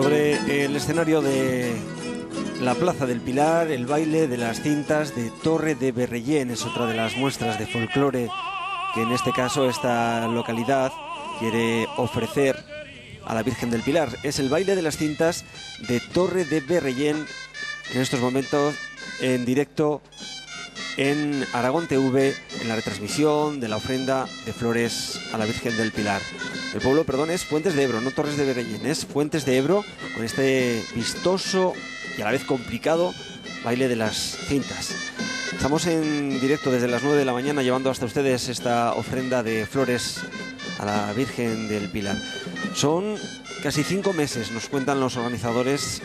Sobre el escenario de la Plaza del Pilar, el baile de las cintas de Torre de Berrellén es otra de las muestras de folclore que en este caso esta localidad quiere ofrecer a la Virgen del Pilar. Es el baile de las cintas de Torre de Berrellén, en estos momentos en directo en Aragón TV, en la retransmisión de la ofrenda de flores a la Virgen del Pilar. El pueblo, perdón, es Fuentes de Ebro, no Torres de Berrellén, es Fuentes de Ebro, con este vistoso y a la vez complicado baile de las cintas. Estamos en directo desde las 9 de la mañana llevando hasta ustedes esta ofrenda de flores a la Virgen del Pilar. Son casi 5 meses, nos cuentan los organizadores,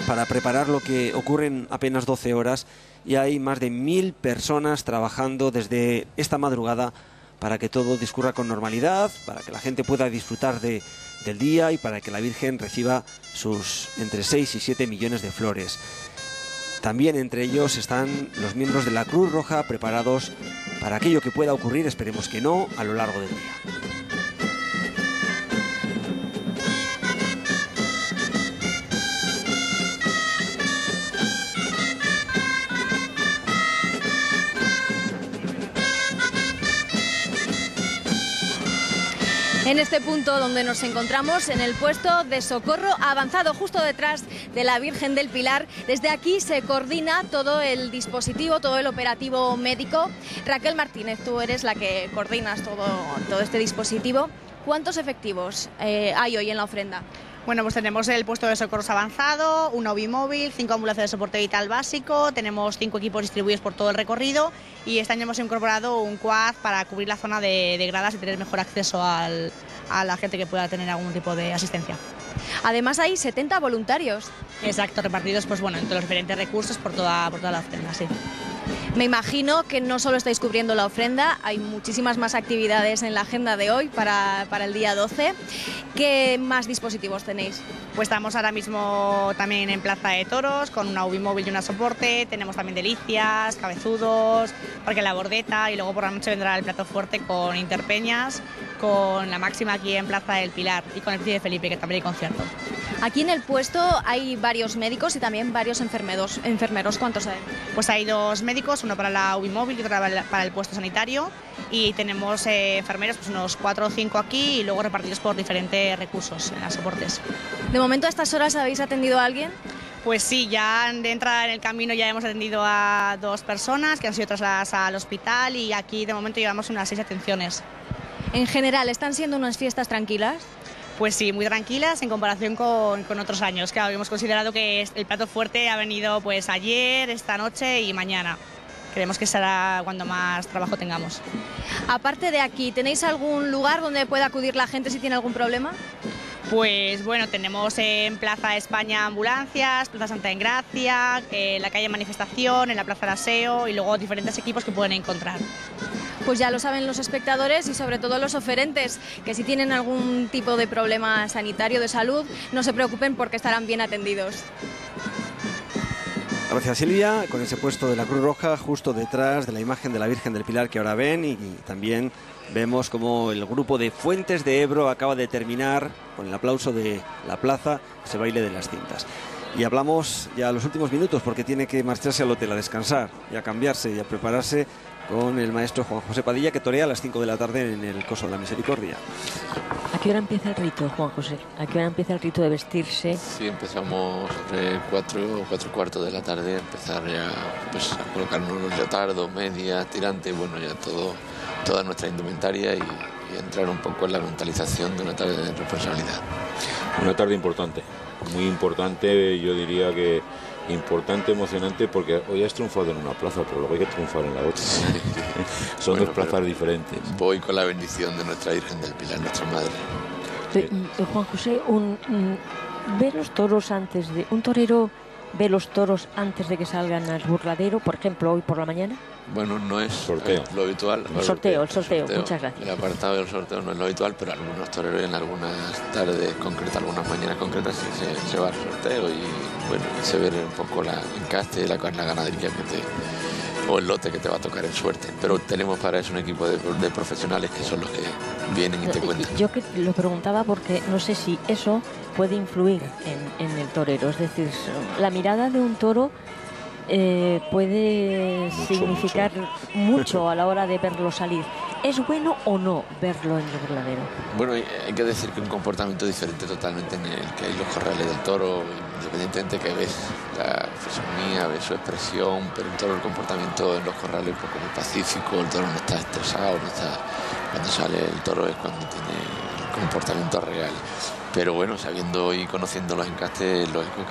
para preparar lo que ocurre en apenas 12 horas, y hay más de 1000 personas trabajando desde esta madrugada para que todo discurra con normalidad, para que la gente pueda disfrutar del día y para que la Virgen reciba sus entre 6 y 7 millones de flores. También entre ellos están los miembros de la Cruz Roja preparados para aquello que pueda ocurrir, esperemos que no, a lo largo del día. En este punto donde nos encontramos, en el puesto de socorro avanzado, justo detrás de la Virgen del Pilar. Desde aquí se coordina todo el dispositivo, todo el operativo médico. Raquel Martínez, tú eres la que coordinas todo este dispositivo. ¿Cuántos efectivos hay hoy en la ofrenda? Bueno, pues tenemos el puesto de socorros avanzado, una UBI móvil, 5 ambulancias de soporte vital básico, tenemos 5 equipos distribuidos por todo el recorrido y este año hemos incorporado un quad para cubrir la zona de gradas y tener mejor acceso a la gente que pueda tener algún tipo de asistencia. Además hay 70 voluntarios. Exacto, repartidos pues bueno, entre los diferentes recursos por toda la ofrenda, sí. Me imagino que no solo estáis cubriendo la ofrenda, hay muchísimas más actividades en la agenda de hoy para el día 12. ¿Qué más dispositivos tenéis? Pues estamos ahora mismo también en Plaza de Toros con una UBI móvil y una soporte, tenemos también delicias, cabezudos, Parque La Bordeta y luego por la noche vendrá el plato fuerte con Interpeñas, con la máxima aquí en Plaza del Pilar y con el Príncipe Felipe, que también hay concierto. Aquí en el puesto hay varios médicos y también varios enfermeros. ¿Cuántos hay? Pues hay 2 médicos, uno para la UBI móvil y otro para el puesto sanitario, y tenemos enfermeros, pues unos 4 o 5 aquí y luego repartidos por diferentes recursos en los soportes. ¿De momento a estas horas habéis atendido a alguien? Pues sí, ya de entrada en el camino ya hemos atendido a 2 personas que han sido trasladadas al hospital y aquí de momento llevamos unas 6 atenciones. En general, ¿están siendo unas fiestas tranquilas? Pues sí, muy tranquilas en comparación con otros años. Claro, hemos considerado que el plato fuerte ha venido pues ayer, esta noche y mañana. Creemos que será cuando más trabajo tengamos. Aparte de aquí, ¿tenéis algún lugar donde pueda acudir la gente si tiene algún problema? Pues bueno, tenemos en Plaza España ambulancias, Plaza Santa Engracia, en la calle Manifestación, en la Plaza de Aseo y luego diferentes equipos que pueden encontrar. Pues ya lo saben los espectadores y sobre todo los oferentes, que si tienen algún tipo de problema sanitario, de salud, no se preocupen porque estarán bien atendidos. Gracias, Silvia, con ese puesto de la Cruz Roja justo detrás de la imagen de la Virgen del Pilar que ahora ven, y también vemos como el grupo de Fuentes de Ebro acaba de terminar con el aplauso de la plaza ese baile de las cintas. Y hablamos ya los últimos minutos porque tiene que marcharse al hotel a descansar y a cambiarse y a prepararse con el maestro Juan José Padilla, que torea a las 5 de la tarde en el Coso de la Misericordia. ¿A qué hora empieza el rito, Juan José? ¿A qué hora empieza el rito de vestirse? Sí, empezamos sobre 4 o 4:15 de la tarde, empezar ya pues, a colocarnos los leotardos, medias, tirantes, bueno, ya toda nuestra indumentaria y entrar un poco en la mentalización de una tarde de responsabilidad. Una tarde importante, muy importante, yo diría que importante, emocionante, porque hoy has triunfado en una plaza, pero luego hay que triunfar en la otra. Sí. Son bueno, 2 plazas diferentes. Voy con la bendición de nuestra Virgen del Pilar, nuestra madre. Sí. Juan José, ve los toros antes de... ¿Un torero ve los toros antes de que salgan al burladero, por ejemplo, hoy por la mañana? Bueno, no es sorteo. Lo habitual. El sorteo, muchas gracias. El apartado del sorteo no es lo habitual, pero algunos toreros en algunas tardes concretas, algunas mañanas concretas, sí se va al sorteo y bueno, se ve un poco el encaste, la ganadería o el lote que te va a tocar en suerte. Pero tenemos para eso un equipo de profesionales que son los que vienen y te cuentan. Yo que lo preguntaba porque no sé si eso puede influir en el torero. Es decir, la mirada de un toro puede significar mucho a la hora de verlo salir. ¿Es bueno o no verlo en el burladero? Bueno, hay que decir que un comportamiento diferente totalmente en el que hay los corrales del toro, independientemente que ves la fisonomía, ves su expresión, pero en todo el comportamiento en los corrales un poco muy pacífico, el toro no está estresado, no está... Cuando sale el toro es cuando tiene el comportamiento real. Pero bueno, sabiendo y conociendo los encastes, es lógico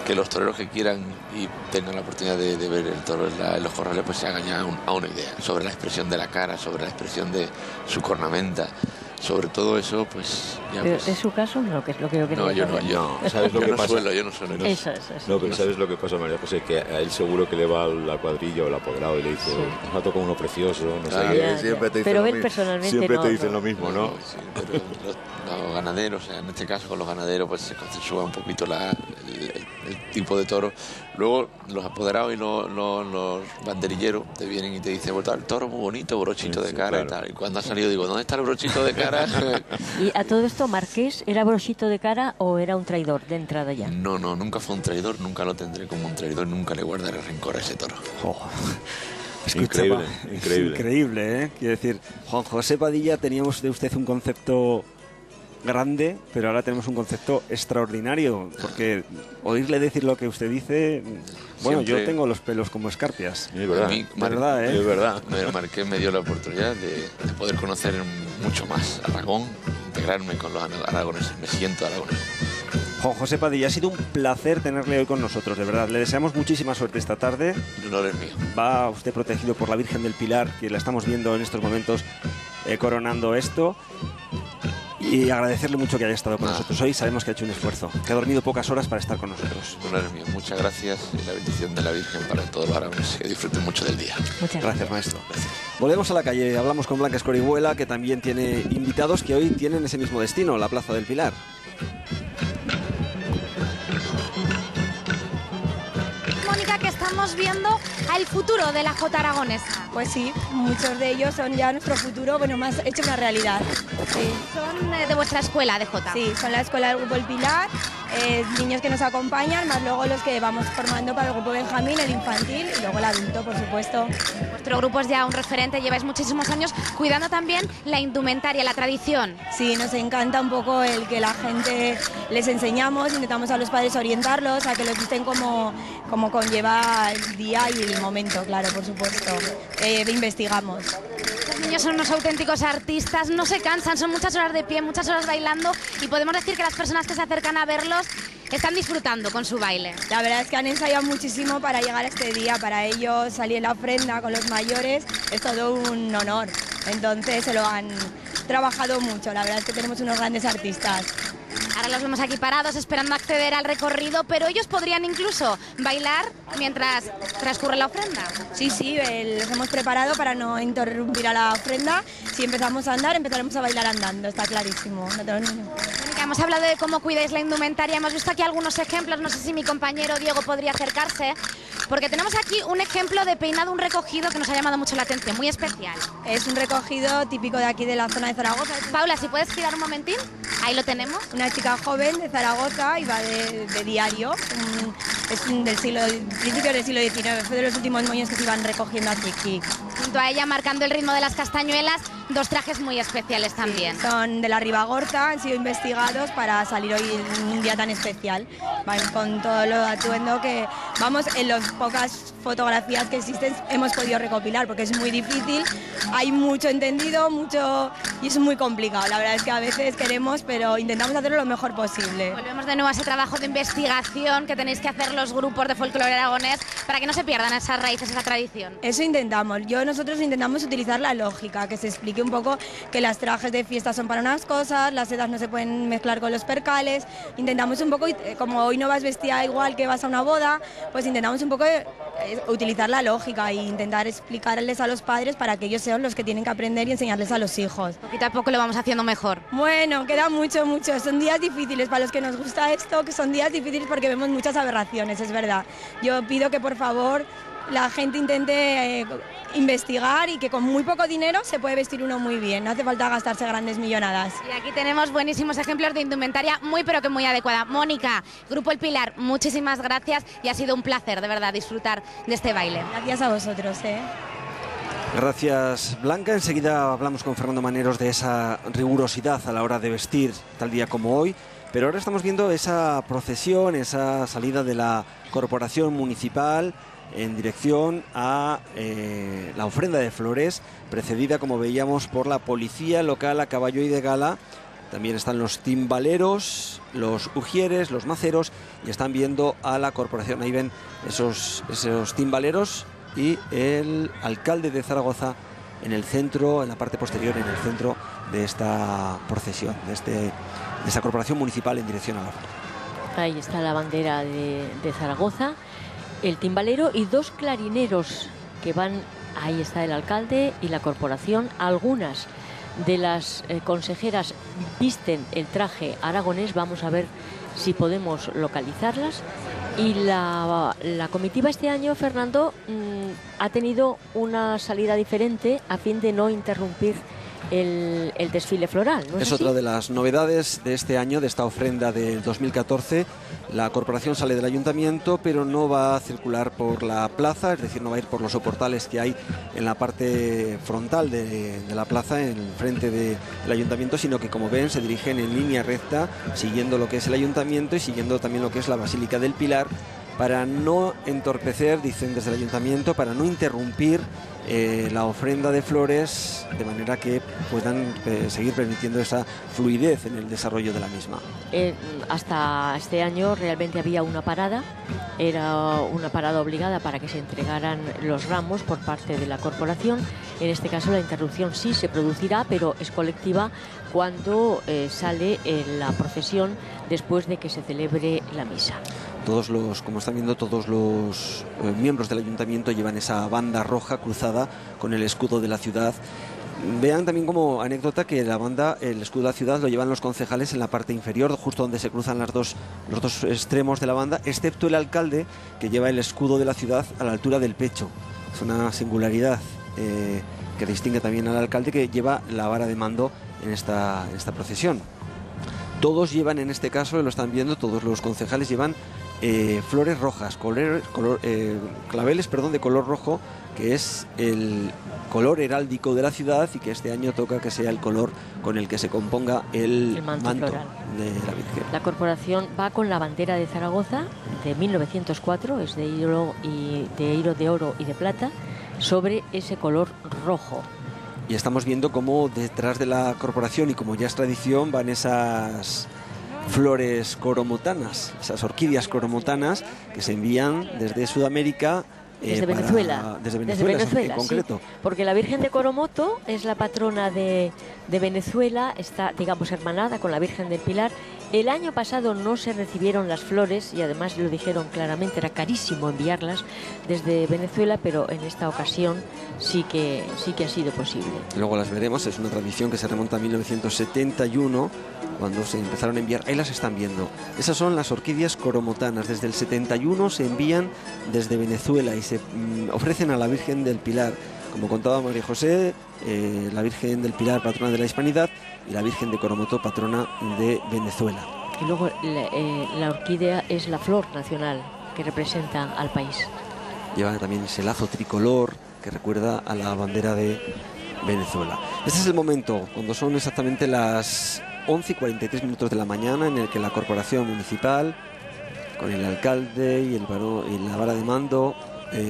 que los toreros que quieran y tengan la oportunidad de ver el toro en los corrales, pues se hagan ya a una idea sobre la expresión de la cara, sobre la expresión de su cornamenta. Sobre todo eso, pues... Ya, pero pues, ¿es su caso? No, que es lo que yo quería yo no. ¿Sabes lo que pasa? Yo no suelo. Eso. No, pero ¿sabes lo que pasa, María José? Que a él seguro que le va a la cuadrilla o el apoderado y le dice, nos ha tocado uno precioso, no sé qué. Siempre te dicen pero lo él mismo. personalmente Siempre no, te dicen lo mismo, ¿no? Sí, pero los ganaderos, o sea, en este caso con los ganaderos, pues se consensúa un poquito el tipo de toro. Luego los apoderados y los banderilleros te vienen y te dicen, bueno, el toro muy bonito, brochito de cara, claro. Y tal. Y cuando ha salido digo, ¿dónde está el brochito de cara? ¿Y a todo esto Marqués era brochito de cara o era un traidor de entrada ya? No, nunca fue un traidor, nunca lo tendré como un traidor, nunca le guardaré rencor a ese toro. Oh. Increíble. Increíble, ¿eh? Quiero decir, Juan José Padilla, teníamos de usted un concepto grande, pero ahora tenemos un concepto extraordinario, porque oírle decir lo que usted dice, bueno, siempre, yo tengo los pelos como escarpias. Es verdad. Es verdad. Marqués me dio la oportunidad de poder conocer mucho más Aragón, integrarme con los aragoneses, me siento aragonés. Juan José Padilla, ha sido un placer tenerle hoy con nosotros, de verdad. Le deseamos muchísima suerte esta tarde. El honor es mío. Va usted protegido por la Virgen del Pilar, que la estamos viendo en estos momentos coronando esto. Y agradecerle mucho que haya estado con nosotros hoy. Sabemos que ha hecho un esfuerzo, que ha dormido pocas horas para estar con nosotros. El honor es mío. Muchas gracias y la bendición de la Virgen para todos los aragoneses. Que disfruten mucho del día. Muchas gracias, maestro. Gracias. Volvemos a la calle. Hablamos con Blanca Escorihuela, que también tiene invitados que hoy tienen ese mismo destino, la Plaza del Pilar. Mónica, que estamos viendo al futuro de la Jota aragonesa. Pues sí, muchos de ellos son ya nuestro futuro, bueno, más hecho una realidad. Sí. Son de vuestra escuela de Jota. Sí, son la escuela del Grupo El Pilar, niños que nos acompañan, más luego los que vamos formando para el Grupo Benjamín, el infantil y luego el adulto, por supuesto. Vuestro grupo es ya un referente, lleváis muchísimos años cuidando también la indumentaria, la tradición. Sí, nos encanta un poco el que la gente les enseñamos, intentamos a los padres orientarlos a que los visten como conlleva el día y el momento, claro, por supuesto. Investigamos. Los niños son unos auténticos artistas, no se cansan, son muchas horas de pie, muchas horas bailando y podemos decir que las personas que se acercan a verlos están disfrutando con su baile. La verdad es que han ensayado muchísimo para llegar a este día, para ellos salir en la ofrenda con los mayores es todo un honor, entonces se lo han trabajado mucho, la verdad es que tenemos unos grandes artistas. Ahora los vemos aquí parados esperando acceder al recorrido, pero ellos podrían incluso bailar mientras transcurre la ofrenda. Sí, los hemos preparado para no interrumpir a la ofrenda. Si empezamos a andar, empezaremos a bailar andando, está clarísimo. Mónica, hemos hablado de cómo cuidáis la indumentaria, hemos visto aquí algunos ejemplos, no sé si mi compañero Diego podría acercarse, porque tenemos aquí un ejemplo de peinado, un recogido que nos ha llamado mucho la atención, muy especial. Es un recogido típico de aquí de la zona de Zaragoza. Paula, si puedes girar un momentín, ahí lo tenemos. Una chica joven de Zaragoza y va de diario, es principios del siglo XIX, fue de los últimos moños que se iban recogiendo aquí. Junto a ella, marcando el ritmo de las castañuelas, dos trajes muy especiales también. Sí, son de la Ribagorza, han sido investigados para salir hoy en un día tan especial. Van con todo lo atuendo que, vamos, en las pocas fotografías que existen hemos podido recopilar, porque es muy difícil, hay mucho entendido, y es muy complicado. La verdad es que a veces queremos, pero intentamos hacerlo lo mejor posible. Volvemos de nuevo a ese trabajo de investigación que tenéis que hacer los grupos de folclore aragonés para que no se pierdan esas raíces, esa tradición. Eso intentamos. Nosotros intentamos utilizar la lógica, que se explique un poco que las trajes de fiesta son para unas cosas, las sedas no se pueden mezclar con los percales. Intentamos un poco, como hoy no vas vestida igual que vas a una boda, pues intentamos un poco utilizar la lógica e intentar explicarles a los padres para que ellos sean los que tienen que aprender y enseñarles a los hijos. Poquito a poco lo vamos haciendo mejor. Bueno, queda mucho. Son días difíciles para los que nos gusta esto, que son días difíciles porque vemos muchas aberraciones, es verdad. Yo pido que por favor la gente intente investigar y que con muy poco dinero se puede vestir uno muy bien, no hace falta gastarse grandes millonadas. Y aquí tenemos buenísimos ejemplos de indumentaria muy pero que muy adecuada. Mónica, Grupo El Pilar, muchísimas gracias y ha sido un placer de verdad disfrutar de este baile. Gracias a vosotros. Gracias, Blanca. Enseguida hablamos con Fernando Maneros de esa rigurosidad a la hora de vestir tal día como hoy. Pero ahora estamos viendo esa procesión, esa salida de la corporación municipal en dirección a la ofrenda de flores, precedida, como veíamos, por la policía local a caballo y de gala. También están los timbaleros, los ujieres, los maceros, y están viendo a la corporación. Ahí ven esos timbaleros y el alcalde de Zaragoza en el centro, en la parte posterior, en el centro de esta procesión, de esta corporación municipal en dirección a la ofrenda. Ahí está la bandera de Zaragoza, el timbalero y dos clarineros que van. Ahí está el alcalde y la corporación. Algunas de las consejeras visten el traje aragonés. Vamos a ver si podemos localizarlas. Y la comitiva este año, Fernando, ha tenido una salida diferente a fin de no interrumpir el desfile floral, ¿no es así? Otra de las novedades de este año, de esta ofrenda del 2014. La corporación sale del ayuntamiento, pero no va a circular por la plaza, es decir, no va a ir por los soportales que hay en la parte frontal de la plaza, en el frente del ayuntamiento, sino que, como ven, se dirigen en línea recta, siguiendo lo que es el ayuntamiento y siguiendo también lo que es la Basílica del Pilar, para no entorpecer, dicen desde el ayuntamiento, para no interrumpir la ofrenda de flores, de manera que puedan seguir permitiendo esa fluidez en el desarrollo de la misma. Hasta este año realmente había una parada, era una parada obligada para que se entregaran los ramos por parte de la corporación. En este caso la interrupción sí se producirá, pero es colectiva cuando sale la procesión después de que se celebre la misa. Como están viendo, todos los miembros del ayuntamiento llevan esa banda roja cruzada con el escudo de la ciudad. Vean también como anécdota que el escudo de la ciudad lo llevan los concejales en la parte inferior, justo donde se cruzan los dos extremos de la banda, excepto el alcalde, que lleva el escudo de la ciudad a la altura del pecho. Es una singularidad que distingue también al alcalde, que lleva la vara de mando en esta procesión. Todos llevan, en este caso, lo están viendo, todos los concejales llevan flores rojas, claveles de color rojo, que es el color heráldico de la ciudad y que este año toca que sea el color con el que se componga el manto floral de la Virgen. La corporación va con la bandera de Zaragoza de 1904, es de hilo de oro y de plata, sobre ese color rojo. Y estamos viendo cómo detrás de la corporación, y como ya es tradición, van esas flores coromotanas, esas orquídeas coromotanas que se envían desde Sudamérica. Desde Venezuela. Desde Venezuela en concreto. Sí, porque la Virgen de Coromoto es la patrona de Venezuela, está, digamos, hermanada con la Virgen del Pilar. El año pasado no se recibieron las flores y además lo dijeron claramente, era carísimo enviarlas desde Venezuela, pero en esta ocasión sí que ha sido posible. Luego las veremos, es una tradición que se remonta a 1971, cuando se empezaron a enviar. Ahí las están viendo. Esas son las orquídeas coromotanas. Desde el 71 se envían desde Venezuela y se ofrecen a la Virgen del Pilar. Como contaba María José, la Virgen del Pilar, patrona de la Hispanidad, y la Virgen de Coromoto, patrona de Venezuela. Y luego la orquídea es la flor nacional que representa al país. Lleva también ese lazo tricolor que recuerda a la bandera de Venezuela. Este es el momento, cuando son exactamente las 11:43 de la mañana, en el que la corporación municipal, con el alcalde y la vara de mando,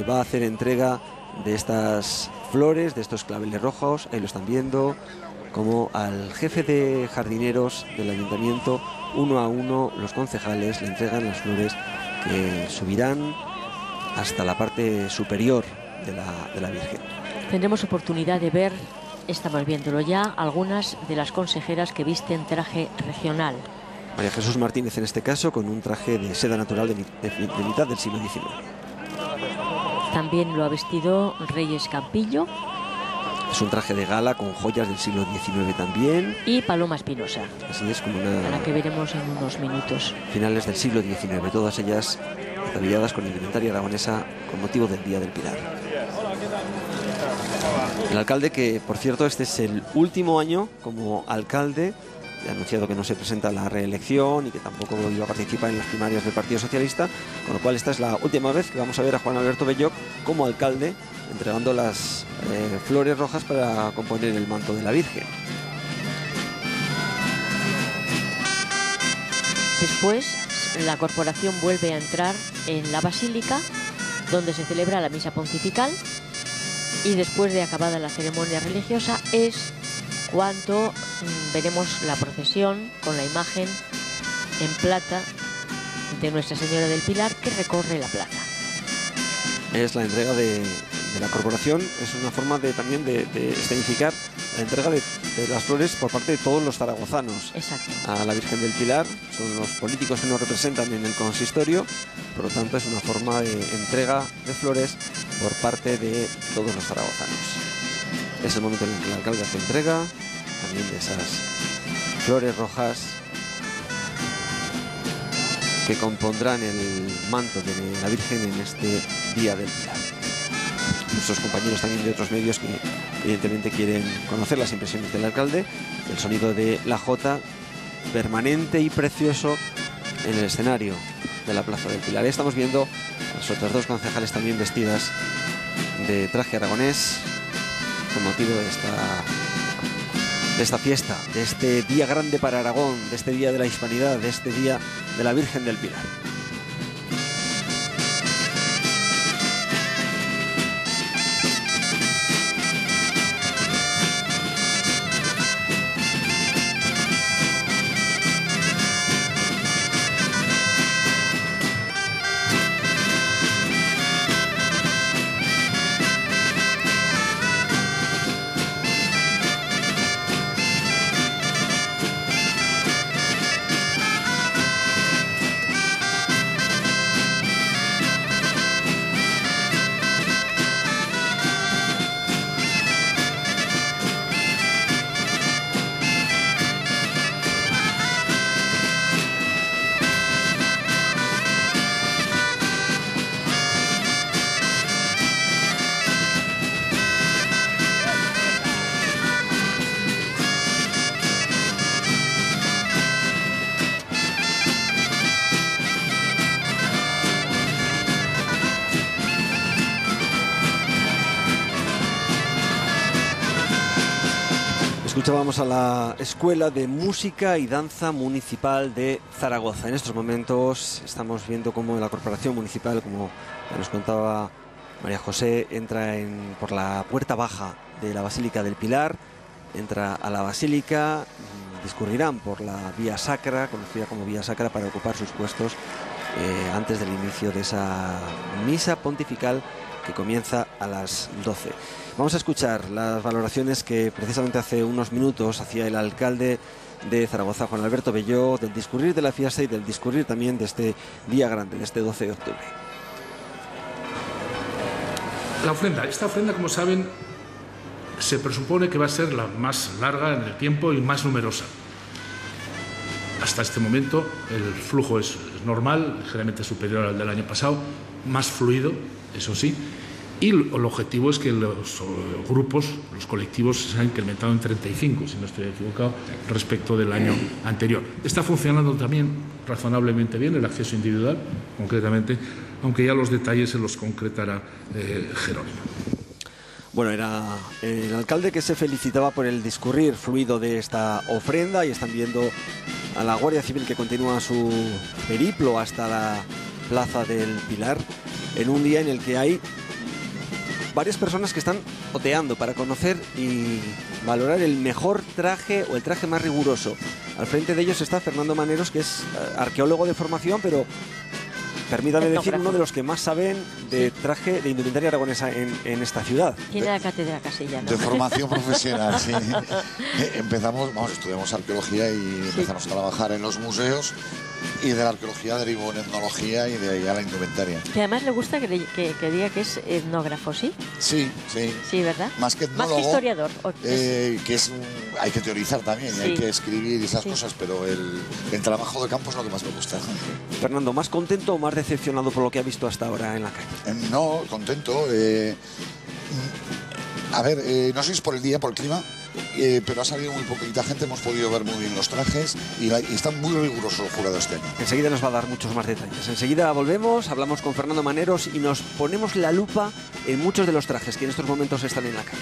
va a hacer entrega de estas flores, de estos claveles rojos. Ahí lo están viendo, como al jefe de jardineros del ayuntamiento, uno a uno los concejales le entregan las flores que subirán hasta la parte superior de la Virgen. Tendremos oportunidad de ver, estamos viéndolo ya, algunas de las consejeras que visten traje regional. María Jesús Martínez, en este caso, con un traje de seda natural de mitad del siglo XIX. También lo ha vestido Reyes Campillo. Es un traje de gala con joyas del siglo XIX también. Y Paloma Espinosa. Así es, como una... A la que veremos en unos minutos. Finales del siglo XIX, todas ellas ataviadas con indumentaria aragonesa con motivo del Día del Pilar. El alcalde, que por cierto este es el último año como alcalde, ha anunciado que no se presenta a la reelección y que tampoco iba a participar en las primarias del Partido Socialista, con lo cual esta es la última vez que vamos a ver a Juan Alberto Belloch como alcalde entregando las flores rojas para componer el manto de la Virgen. Después la corporación vuelve a entrar en la basílica, donde se celebra la misa pontifical, y después de acabada la ceremonia religiosa es cuando veremos la procesión con la imagen en plata de Nuestra Señora del Pilar que recorre la plaza. Es la entrega de la corporación, es una forma también de escenificar la entrega de las flores por parte de todos los zaragozanos. Exacto. A la Virgen del Pilar, son los políticos que nos representan en el consistorio, por lo tanto es una forma de entrega de flores por parte de todos los zaragozanos. Es el momento en el que el alcalde hace entrega también de esas flores rojas que compondrán el manto de la Virgen en este Día del Pilar. Nuestros compañeros también de otros medios que evidentemente quieren conocer las impresiones del alcalde, el sonido de la jota permanente y precioso en el escenario de la Plaza del Pilar. Estamos viendo a las otras dos concejales también vestidas de traje aragonés con motivo de esta fiesta, de este día grande para Aragón, de este día de la hispanidad, de este día de la Virgen del Pilar. Escuchábamos a la Escuela de Música y Danza Municipal de Zaragoza. En estos momentos estamos viendo cómo la Corporación Municipal, como nos contaba María José, entra por la puerta baja de la Basílica del Pilar, entra a la Basílica, discurrirán por la Vía Sacra, conocida como Vía Sacra, para ocupar sus puestos antes del inicio de esa misa pontifical que comienza a las 12. Vamos a escuchar las valoraciones que precisamente hace unos minutos hacía el alcalde de Zaragoza, Juan Alberto Belloch, del discurrir de la fiesta y del discurrir también de este día grande, de este 12 de octubre. La ofrenda, esta ofrenda, como saben, se presupone que va a ser la más larga en el tiempo y más numerosa. Hasta este momento el flujo es normal, ligeramente superior al del año pasado, más fluido, eso sí, y el objetivo es que los grupos, los colectivos, se han incrementado en 35, si no estoy equivocado, respecto del año anterior. Está funcionando también razonablemente bien el acceso individual, concretamente, aunque ya los detalles se los concretará Jerónimo. Bueno, era el alcalde que se felicitaba por el discurrir fluido de esta ofrenda, y están viendo a la Guardia Civil que continúa su periplo hasta la Plaza del Pilar, en un día en el que hay varias personas que están oteando para conocer y valorar el mejor traje o el traje más riguroso. Al frente de ellos está Fernando Maneros, que es arqueólogo de formación, pero permítame decir, uno de los que más saben de traje de indumentaria aragonesa en esta ciudad. Tiene la cátedra castellana. De formación profesional, sí. Estudiamos arqueología y empezamos a trabajar en los museos Y de la arqueología derivo en etnología y de ahí a la indumentaria. Que además le gusta que diga que es etnógrafo, ¿sí? Sí, sí. Sí, ¿verdad? Más que etnólogo. Más que historiador. Hay que teorizar también, y hay que escribir y esas cosas, pero el trabajo de campo es lo que más me gusta. Fernando, ¿más contento o más decepcionado por lo que ha visto hasta ahora en la calle? No, contento. A ver, no sé si es por el día, por el clima, pero ha salido muy poquita gente, hemos podido ver muy bien los trajes y están muy rigurosos los jurados este año. Enseguida nos va a dar muchos más detalles. Enseguida volvemos, hablamos con Fernando Maneros y nos ponemos la lupa en muchos de los trajes que en estos momentos están en la calle.